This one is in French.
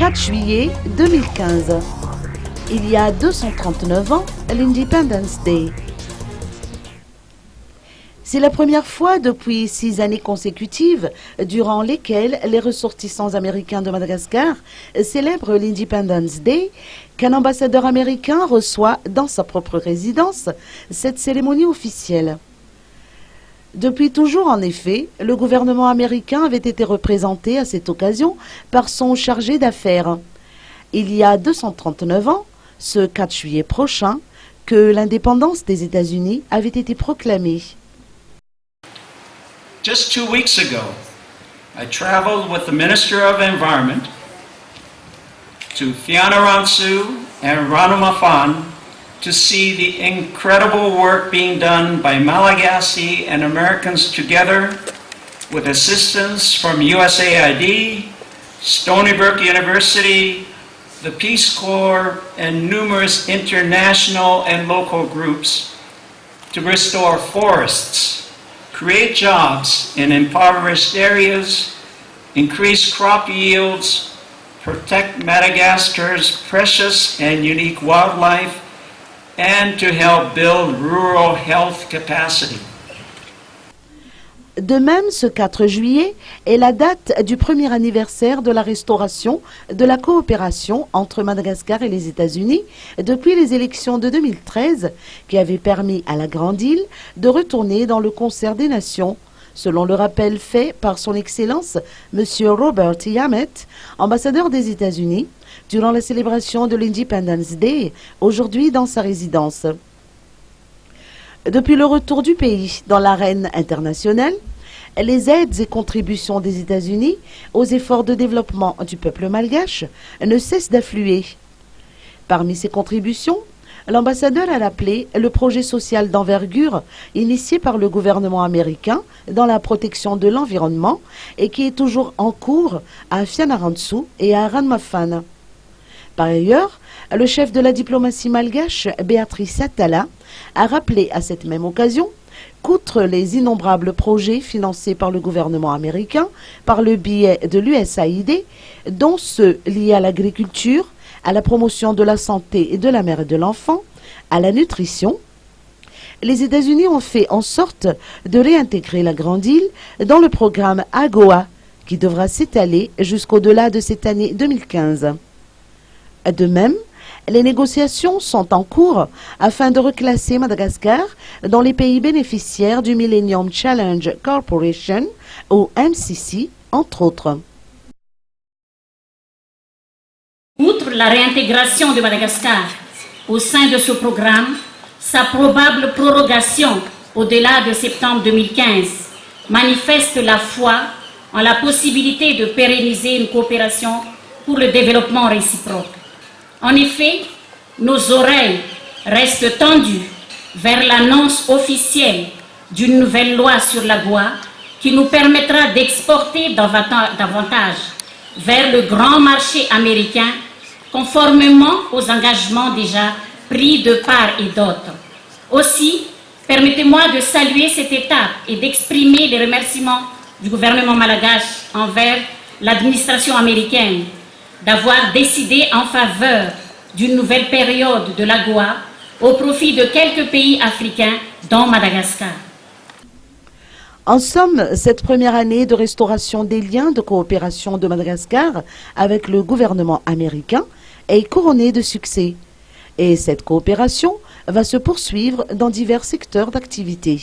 4 juillet 2015. Il y a 239 ans, l'Independence Day. C'est la première fois depuis 6 années consécutives durant lesquelles les ressortissants américains de Madagascar célèbrent l'Independence Day qu'un ambassadeur américain reçoit dans sa propre résidence cette cérémonie officielle. Depuis toujours, en effet, le gouvernement américain avait été représenté à cette occasion par son chargé d'affaires. Il y a 239 ans, ce 4 juillet prochain, que l'indépendance des États-Unis avait été proclamée. Just 2 weeks ago, I traveled with the Minister of Environment to Fianarantsoa and Ranumafan to see the incredible work being done by Malagasy and Americans together with assistance from USAID, Stony Brook University, the Peace Corps, and numerous international and local groups to restore forests, create jobs in impoverished areas, increase crop yields, protect Madagascar's precious and unique wildlife, and to help build rural health capacity. De même, ce 4 juillet est la date du premier anniversaire de la restauration de la coopération entre Madagascar et les États-Unis depuis les élections de 2013 qui avaient permis à la Grande Île de retourner dans le concert des nations, selon le rappel fait par son Excellence M. Robert Yamet, ambassadeur des États-Unis, durant la célébration de l'Independence Day, aujourd'hui dans sa résidence. Depuis le retour du pays dans l'arène internationale, les aides et contributions des États-Unis aux efforts de développement du peuple malgache ne cessent d'affluer. Parmi ces contributions, l'ambassadeur a appelé le projet social d'envergure initié par le gouvernement américain dans la protection de l'environnement et qui est toujours en cours à Fianarantsoa et à Ranumafan. Par ailleurs, le chef de la diplomatie malgache, Béatrice Attala, a rappelé à cette même occasion qu'outre les innombrables projets financés par le gouvernement américain par le biais de l'USAID, dont ceux liés à l'agriculture, à la promotion de la santé et de la mère et de l'enfant, à la nutrition, les États-Unis ont fait en sorte de réintégrer la Grande Île dans le programme AGOA, qui devra s'étaler jusqu'au-delà de cette année 2015. De même, les négociations sont en cours afin de reclasser Madagascar dans les pays bénéficiaires du Millennium Challenge Corporation, ou MCC, entre autres. Outre la réintégration de Madagascar au sein de ce programme, sa probable prorogation au-delà de septembre 2015 manifeste la foi en la possibilité de pérenniser une coopération pour le développement réciproque. En effet, nos oreilles restent tendues vers l'annonce officielle d'une nouvelle loi sur l'AGOA qui nous permettra d'exporter davantage vers le grand marché américain conformément aux engagements déjà pris de part et d'autre. Aussi, permettez-moi de saluer cette étape et d'exprimer les remerciements du gouvernement malgache envers l'administration américaine d'avoir décidé en faveur d'une nouvelle période de l'AGOA au profit de quelques pays africains, dont Madagascar. En somme, cette première année de restauration des liens de coopération de Madagascar avec le gouvernement américain est couronnée de succès. Et cette coopération va se poursuivre dans divers secteurs d'activité.